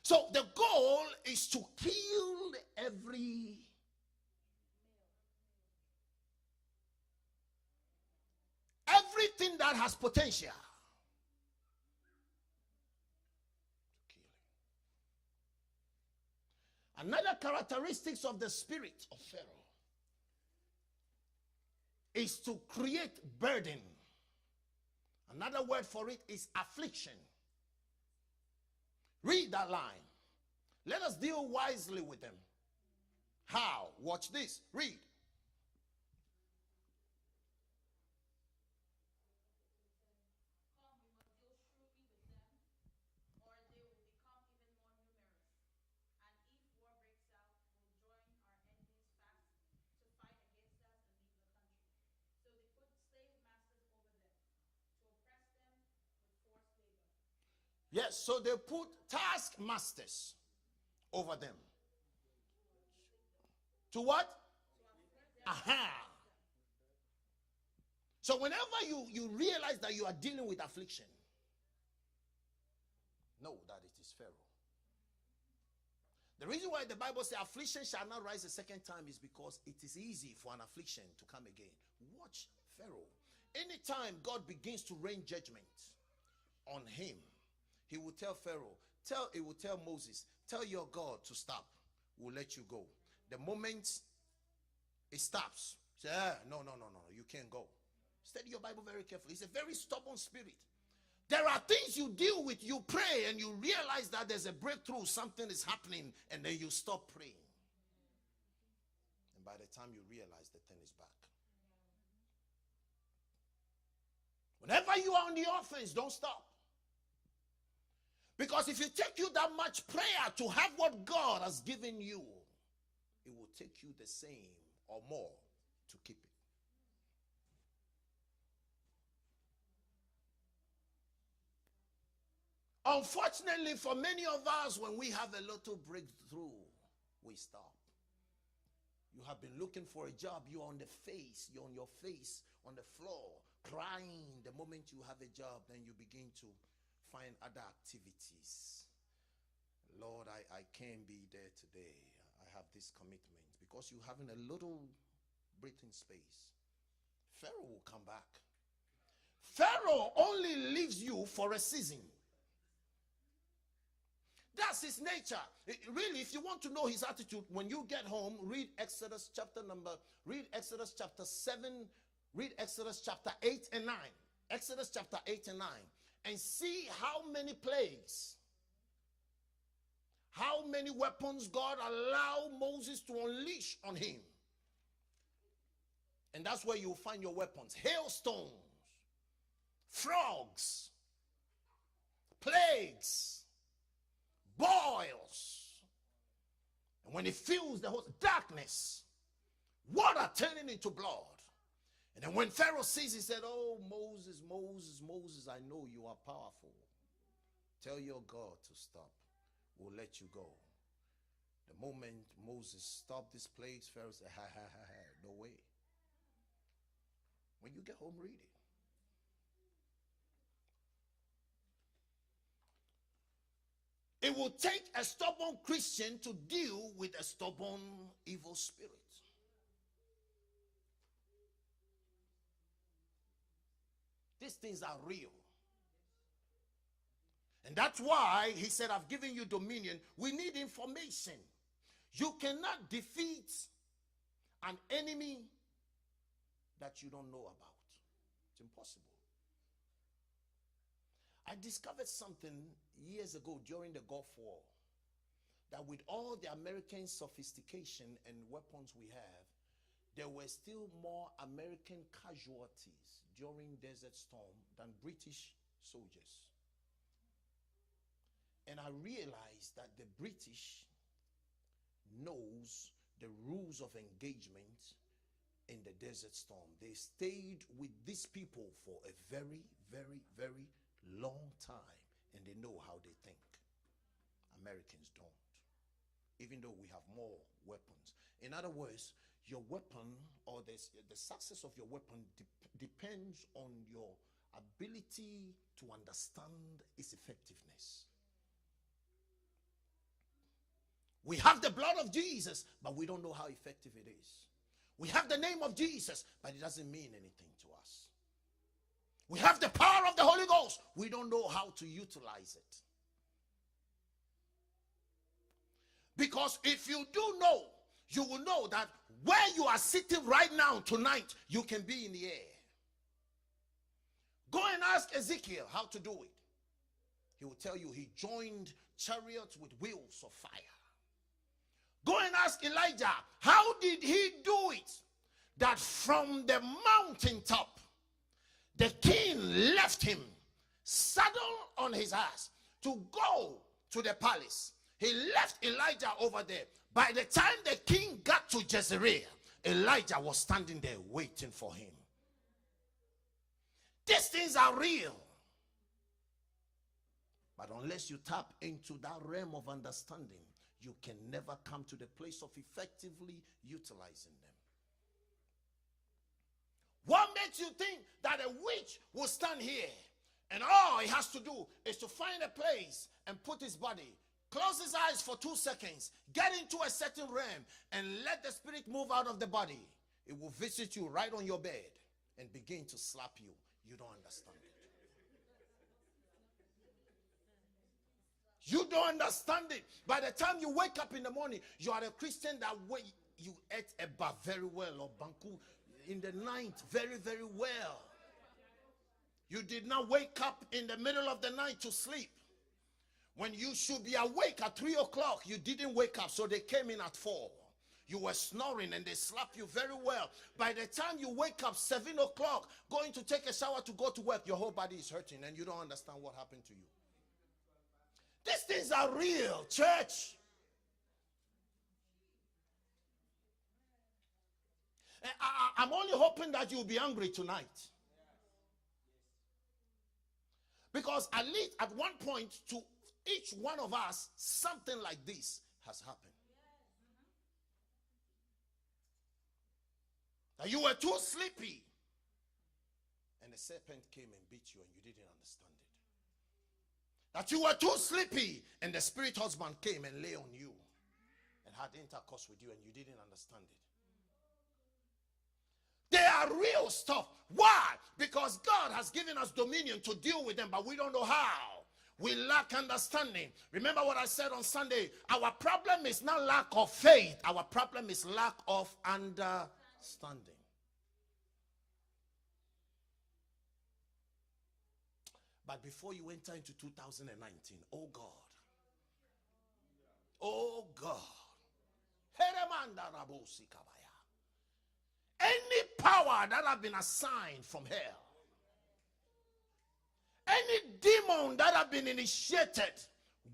So the goal is to kill everything that has potential to kill him. Another characteristics of the spirit of Pharaoh is to create burden. Another word for it is affliction. Read that line. Let us deal wisely with them. How? Watch this. Read. Yes, so they put taskmasters over them. To what? Aha. So whenever you realize that you are dealing with affliction, know that it is Pharaoh. The reason why the Bible says affliction shall not rise a second time is because it is easy for an affliction to come again. Watch Pharaoh. Anytime God begins to rain judgment on him, he will tell Pharaoh, he will tell Moses, tell your God to stop. We'll let you go. The moment it stops, say, no, you can't go. Study your Bible very carefully. It's a very stubborn spirit. There are things you deal with, you pray, and you realize that there's a breakthrough, something is happening, and then you stop praying. And by the time you realize, the thing is back. Whenever you are on the offense, don't stop. Because if it takes you that much prayer to have what God has given you, it will take you the same or more to keep it. Unfortunately, for many of us, when we have a little breakthrough, we stop. You have been looking for a job, you're on your face, on the floor, crying. The moment you have a job, then you begin to find other activities. Lord, I can't be there today. I have this commitment. Because you're having a little breathing space. Pharaoh will come back. Pharaoh only leaves you for a season. That's his nature. Really, if you want to know his attitude, when you get home, read Exodus chapter 7, read Exodus chapter 8 and 9. Exodus chapter 8 and 9. And see how many plagues, how many weapons God allowed Moses to unleash on him. And that's where you'll find your weapons. Hailstones, frogs, plagues, boils. And when it fills the whole darkness, water turning into blood. And then when Pharaoh sees, he said, oh, Moses, I know you are powerful. Tell your God to stop. We'll let you go. The moment Moses stopped this place, Pharaoh said, no way. When you get home, read it. It will take a stubborn Christian to deal with a stubborn evil spirit. These things are real. And that's why he said, I've given you dominion. We need information. You cannot defeat an enemy that you don't know about. It's impossible. I discovered something years ago during the Gulf War, that with all the American sophistication and weapons we have, there were still more American casualties during Desert Storm than British soldiers. And I realized that the British knows the rules of engagement in the Desert Storm. They stayed with these people for a very, very, very long time, and they know how they think. Americans don't, even though we have more weapons. In other words, your weapon, or the success of your weapon depends on your ability to understand its effectiveness. We have the blood of Jesus, but we don't know how effective it is. We have the name of Jesus, but it doesn't mean anything to us. We have the power of the Holy Ghost. We don't know how to utilize it. Because if you do know, you will know that where you are sitting right now tonight, you can be in the air. Go and ask Ezekiel how to do it. He will tell you he joined chariots with wheels of fire. Go and ask Elijah, how did he do it? That from the mountaintop, the king left him, saddled on his ass, to go to the palace. He left Elijah over there. By the time the king got to Jezreel, Elijah was standing there waiting for him. These things are real. But unless you tap into that realm of understanding, you can never come to the place of effectively utilizing them. What makes you think that a witch will stand here and all he has to do is to find a place and put his body, close his eyes for 2 seconds, get into a certain realm, and let the spirit move out of the body? It will visit you right on your bed and begin to slap you. You don't understand it. You don't understand it. By the time you wake up in the morning, you are a Christian that way you ate eba very well, or banku in the night very, very well. You did not wake up in the middle of the night to sleep. When you should be awake at 3 o'clock, you didn't wake up, so they came in at 4. You were snoring and they slapped you very well. By the time you wake up 7 o'clock, going to take a shower to go to work, your whole body is hurting and you don't understand what happened to you. These things are real, church. I'm only hoping that you'll be angry tonight. Because at least at one point to each one of us, something like this has happened. That you were too sleepy and the serpent came and beat you and you didn't understand it. That you were too sleepy and the spirit husband came and lay on you and had intercourse with you and you didn't understand it. They are real stuff. Why? Because God has given us dominion to deal with them, but we don't know how. We lack understanding. Remember what I said on Sunday? Our problem is not lack of faith. Our problem is lack of understanding. But before you enter into 2019, oh God, any power that have been assigned from hell, any demon that have been initiated,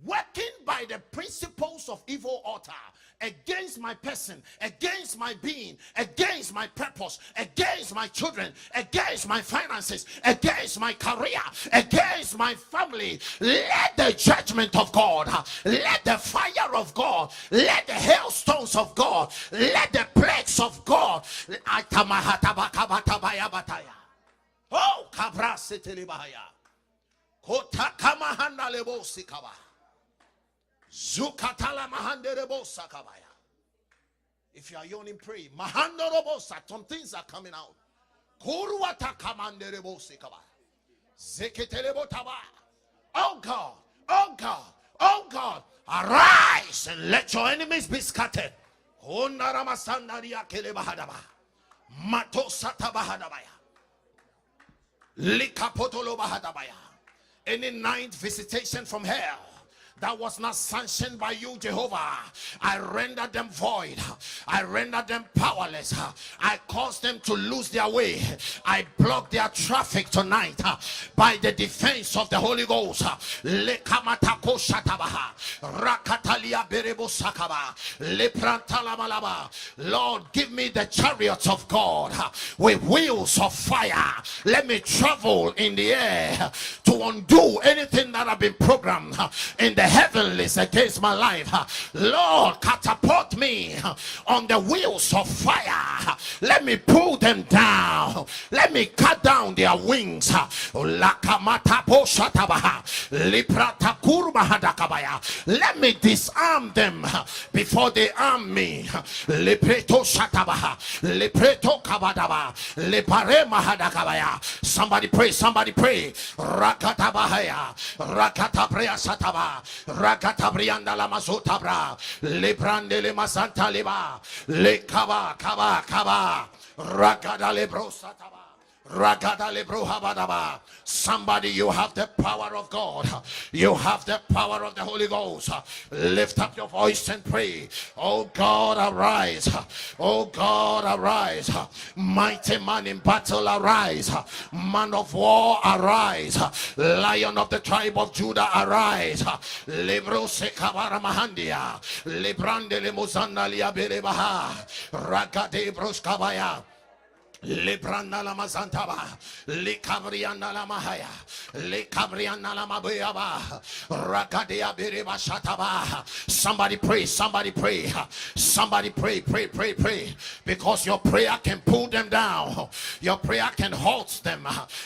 working by the principles of evil altar against my person, against my being, against my purpose, against my children, against my finances, against my career, against my family, let the judgment of God, let the fire of God, let the hailstones of God, let the plagues of God, oh, kabra setelibaya, kota kamahanda lebo sikaba. Zukatala mahanderebo sakabaya. If you are yawning, pray. Mahandorobo, some things are coming out. Kuruata kamanderebo sikaba. Zeketelebo taba. Oh God, oh God, oh God, arise and let your enemies be scattered. Onaramasandaria kelebahadaba. Mato satabahadabaya. Likapotolo bahadabaya. Any ninth visitation from hell that was not sanctioned by you, Jehovah, I render them void. I render them powerless. I cause them to lose their way. I block their traffic tonight by the defense of the Holy Ghost. Lord, give me the chariots of God with wheels of fire. Let me travel in the air to undo anything that have been programmed in the heavenlies against my life. Lord, catapult me on the wheels of fire. Let me pull them down. Let me cut down their wings. Let me disarm them before they arm me. Somebody pray, somebody pray. Rakatabahaya, Rakatabria Sataba, Rakatabrianda la Mazotabra, Lebrande le Masanta Liba, Le Kaba, Kaba, Kaba, Rakada Lebro Sataba. Somebody, you have the power of God. You have the power of the Holy Ghost. Lift up your voice and pray. Oh God, arise. Oh God, arise. Mighty man in battle, arise. Man of war, arise. Lion of the tribe of Judah, arise. Libro sekabara mahandia. Librande le muzanda liaberebaha. Rakade broskabaya. Libranda la mazantaba, Licabriana la mahaya, Licabriana la mabeaba, Rakadia biriba shataba. Somebody pray, somebody pray, somebody pray, pray, because your prayer can pull them down, your prayer can halt them.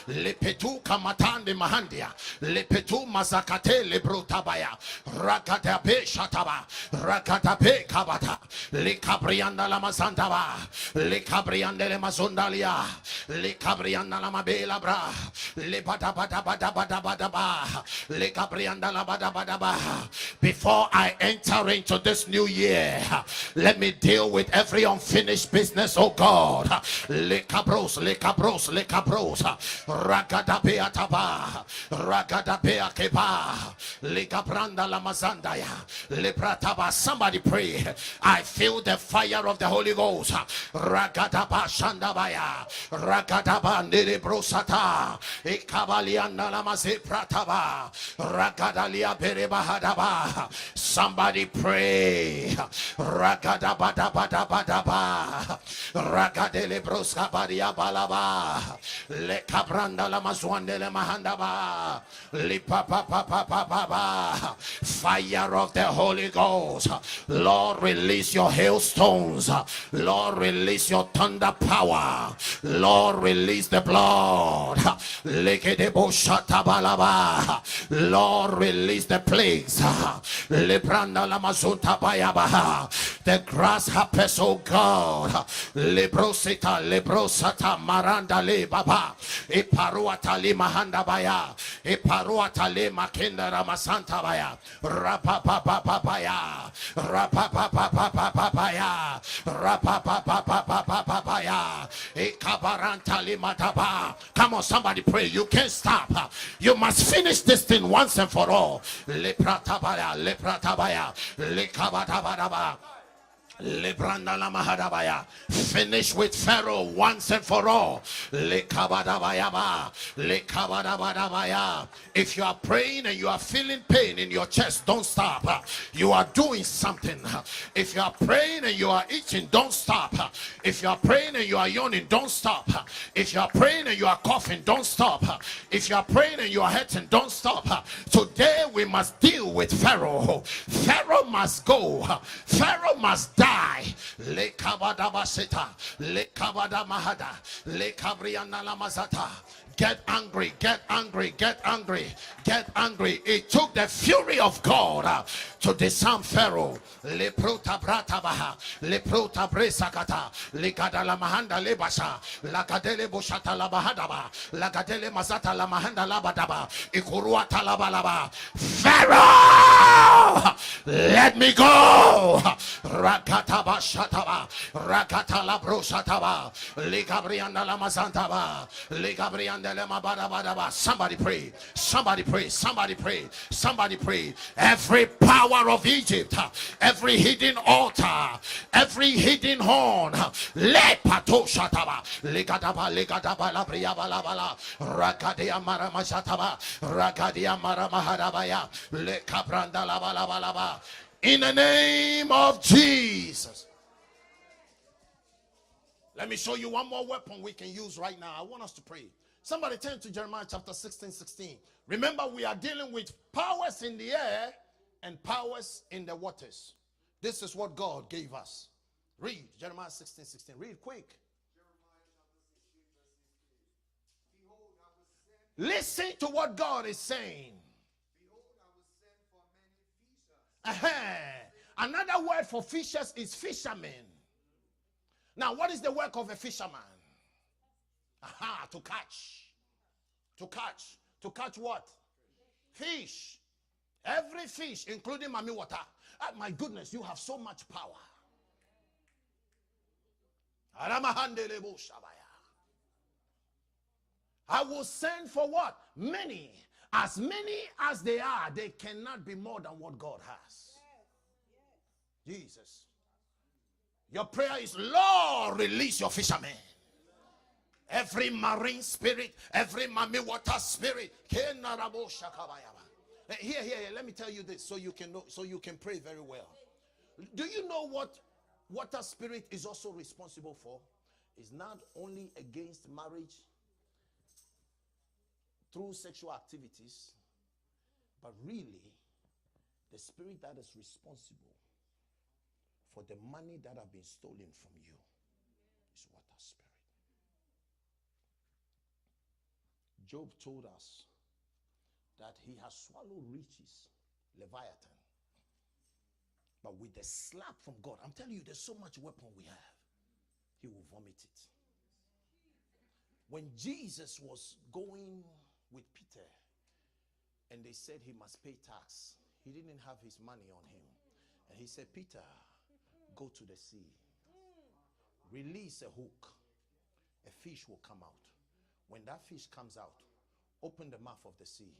Lipetu kamatande mahandia, Lipetu mazakate librutabaya, Rakatape shataba, Rakatape kabata, Licabriana la mazantaba, Licabrianda le mazunda. Le cabrianda la mabela bra, le bada bada bada bada bada ba, le cabrianda la bada bada ba. Before I enter into this new year, let me deal with every unfinished business, oh God. Le cabros, le cabros, le cabros, ragada beataba, ragada beakeba, le cabranda la mazandaya, le prataba. Somebody pray. I feel the fire of the Holy Ghost. Ragada ba shandaba. Rakadaba nere brosata ekabaliana lamaze prataba rakadalia berebahadaba. Somebody pray. Rakadaba daba daba daba rakadele broska baria balaba le cabranda lamazwande le mahandaba le papa papa papa. Fire of the Holy Ghost. Lord, release your hailstones. Lord, release your thunder power. Lord, release the blood. Lord, release the plagues. The grasshoppers, oh God. Lebrosita, lebrosata, maranda le baba. Eparuata le mahanda baya. Eparuata le makenda ramasanta baya. Rapapapapapaya. Rapapapapapapaya. Rapapapapapapaya. Come on, somebody pray. You can't stop. You must finish this thing once and for all. Lepratabaya, lepratabaya, lekabadabadaba. Lebranda la mahadabaya. Finish with Pharaoh once and for all. Lekabadabayaba. Lekabadabadabaya. If you are praying and you are feeling pain in your chest, don't stop. You are doing something. If you are praying and you are itching, don't stop. If you are praying and you are yawning, don't stop. If you are praying and you are coughing, don't stop. If you are praying and you are hurting, don't stop. Today we must deal with Pharaoh. Pharaoh must go. Pharaoh must die. Le kabada baseta, le kabada mahada, le kabriana la mazata. Get angry, get angry, get angry, get angry. It took the fury of God to disarm Pharaoh. Leprota bratabaha, leprota bresakata, legada la mahanda lebasha, lagadele boshata la bahadaba, lagadele mazata la mahanda labadaba, ikuruata la balaba. Pharaoh, let me go. Rakataba shataba, rakata la broshataba, legabrianda la mazantaba, legabrianda. Somebody pray, somebody pray, somebody pray, somebody pray. Every power of Egypt, every hidden altar, every hidden horn, le pato shataba, legadaba, legadaba, la briaba, la bala, rakadia marama shataba, rakadia marama hadabaya, le cabranda la bala balaba. In the name of Jesus. Let me show you one more weapon we can use right now. I want us to pray. Somebody turn to Jeremiah chapter 16:16. Remember, we are dealing with powers in the air and powers in the waters. This is what God gave us. Read Jeremiah 16:16. Read quick. Listen to what God is saying. Another word for fishers is fishermen. Now, what is the work of a fisherman? To catch. To catch. To catch what? Fish. Every fish, including Mami Water. My goodness, you have so much power. I will send for what? Many. As many as they are, they cannot be more than what God has. Jesus. Your prayer is, Lord, release your fishermen. Every marine spirit, every Mami Water spirit. Here, let me tell you this so you can know, so you can pray very well. Do you know what water spirit is also responsible for? It's not only against marriage through sexual activities, but really the spirit that is responsible for the money that have been stolen from you is water spirit. Job told us that he has swallowed riches, Leviathan. But with the slap from God, I'm telling you, there's so much weapon we have. He will vomit it. When Jesus was going with Peter and they said he must pay tax, he didn't have his money on him. And he said, Peter, go to the sea. Release a hook. A fish will come out. When that fish comes out, open the mouth of the sea.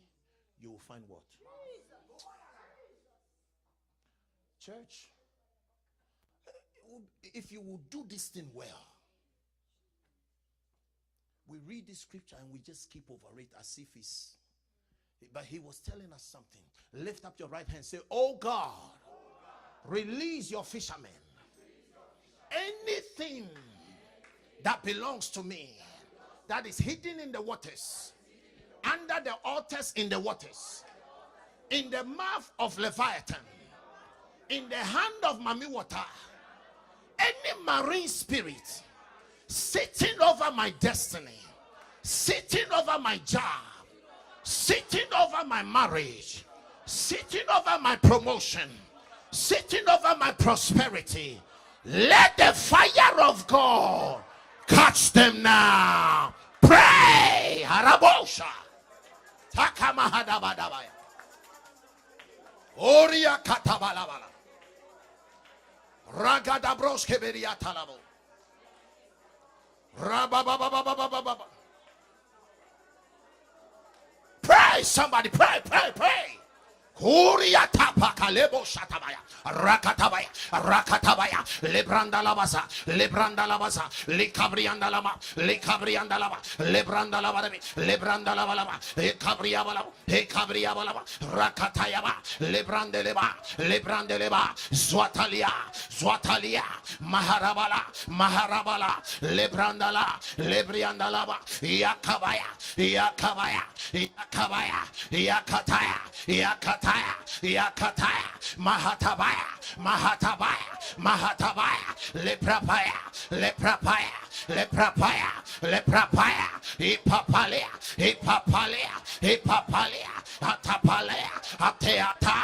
You will find what? Church, if you will do this thing well, we read this scripture and we just skip over it as if it's, but he was telling us something. Lift up your right hand, say, oh God, release your fishermen. Anything that belongs to me that is hidden in the waters, under the altars in the waters, in the mouth of Leviathan, in the hand of Mami Water, any marine spirit sitting over my destiny, sitting over my job, sitting over my marriage, sitting over my promotion, sitting over my prosperity, let the fire of God catch them now. Pray. Harabosha. Takamahadabadabaya. Oria katabalabala. Ragadabroske beriatalabo. Rabababababababa. Pray, somebody, pray. Kuria tapa kalebo shatabaya. Rakatabaya, Lebranda Labasa, Likabrianda Lama, Lebranda Lavalaba, Ekabriabalaba, Rakatayaba, Lebrandeleba, Zwatalia, Maharabala, Lebriandalaba, Yakataya, Mahatabaya, Leprapaya, Ipapalia, Ateata,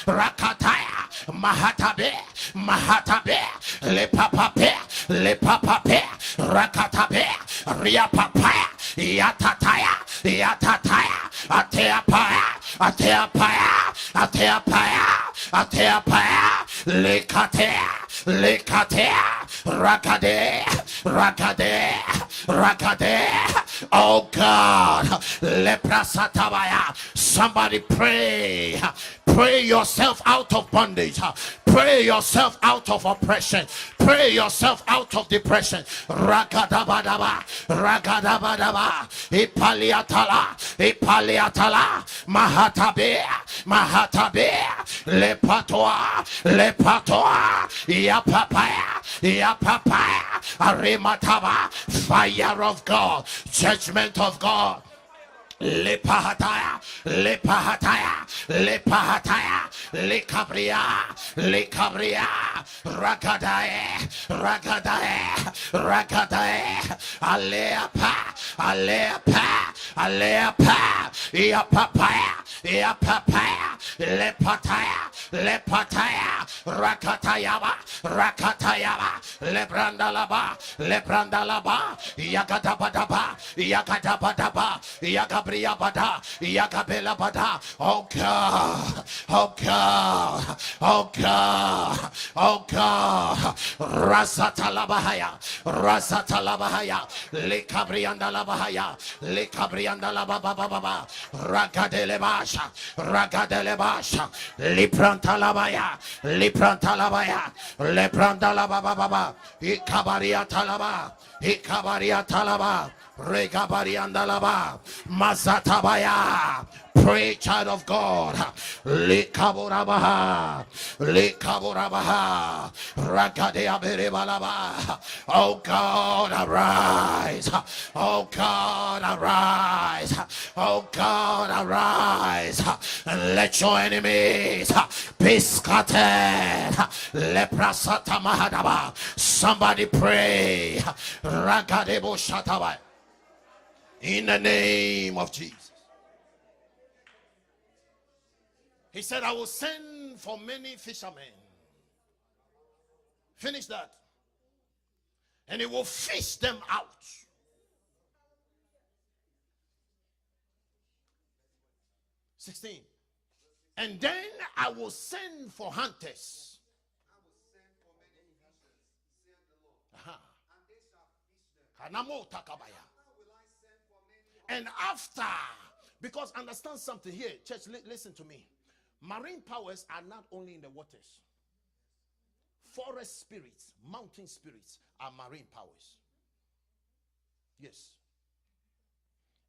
Rakataya, Mahatabe, Lepapape, Rakatabe, Riapapaya, Yatataya, Ateapaya, Lekatea, Rakade. Oh God, Leprasatabaya. Somebody pray. Pray yourself out of bondage. Pray yourself out of oppression. Pray yourself out of depression. Ragadabadaba. Ipaliatala. Mahatabe. Lepatoa. Yapapaya. Arimataba. Fire of God. Judgment of God. Lepahataya, Lepahataya, Lepahataya, Lekabria, Lekabria, Rakadae, Rakadae, Rakadae, Aleapa, Aleapa, Aleapa, Iapapaya, Iapapaya, Lepataya, Lepataya, Rakatayaba, Rakatayaba, Lebrandalaba, Lebrandalaba, Yakadabadaba, Yakadabadaba, Yakabriabada, Yakabelabada. Oh God, oh God, oh God, oh God, Rasatalabahaya, Rasatalabahaya, Lekabriandalabahaya, Lekabriandalababa, Ragadelebasha, Ragadelebasha, Liprantalabaya, Liprantalabaya, Leprandalababa, Ikabaria Talaba, Ikabaria Talaba, Regabariandalaba, Mazatabaya. Pray, child of God. Likaborabaha, Likaborabaha, Ragadea Berebalaba. Oh God, arise. Oh God, arise. Oh God, arise. And let your enemies be scattered. Leprasata Mahadaba. Somebody pray. Ragadebo Shatabai. In the name of Jesus. He said, I will send for many fishermen. Finish that. And he will fish them out. (16) And then I will send for hunters. And after, because understand something here, church, listen to me. Marine powers are not only in the waters. Forest spirits, mountain spirits are marine powers. Yes.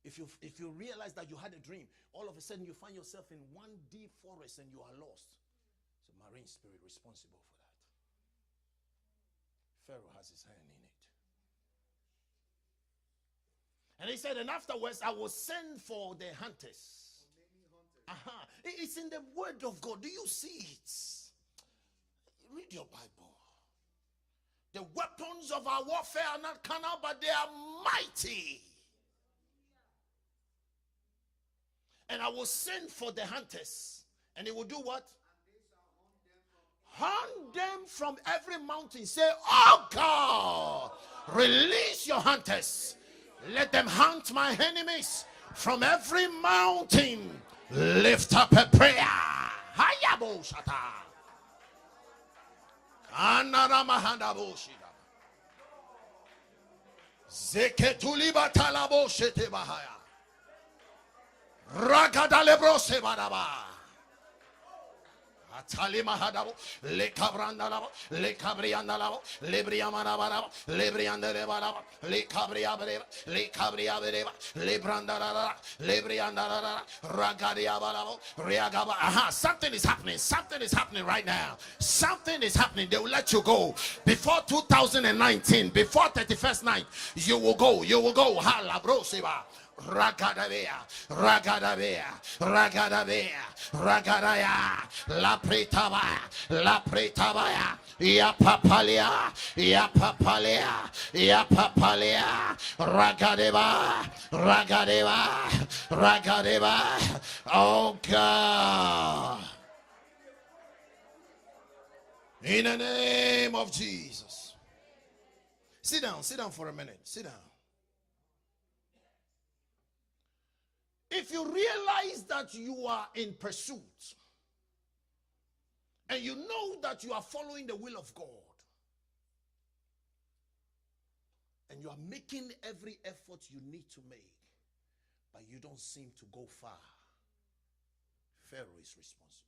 If you realize that you had a dream, all of a sudden you find yourself in one deep forest and you are lost. It's a marine spirit responsible for that. Pharaoh has his hand in it. And he said, and afterwards I will send for the hunters. It's in the word of God. Do you see it? Read your Bible. The weapons of our warfare are not carnal, but they are mighty. And I will send for the hunters. And he will do what? Hunt them from every mountain. Say, oh God, release your hunters. Let them hunt my enemies from every mountain. Lift up a prayer. Hayabo shata. Kanara mahandabo shida. Zeketuliba talabo shete bahaya. Ragadalebro sebadaba. Atalimahadabo, Le Cabrandalabo, Le Cabriandalabo, Lebriamanabara, Lebriandelebara, Le Cabriabreva, Le Cabriabreva, Lebrandala, Lebriandala, Ragadiabalabo, Riagaba. Aha, something is happening. Something is happening right now. Something is happening. They will let you go. Before 2019, before 31st night, you will go. You will go. Halabrosiba. Ragadavea, Ragadavea, Ragadavea, Ragadaya, La Pretavaya, La Pretavaya, Yapapalia, Yapapalia, Yapapalia, Ragadeva, Ragadeva, Ragadeva. Oh God. In the name of Jesus. Sit down for a minute. Sit down. If you realize that you are in pursuit and you know that you are following the will of God and you are making every effort you need to make, but you don't seem to go far, Pharaoh is responsible.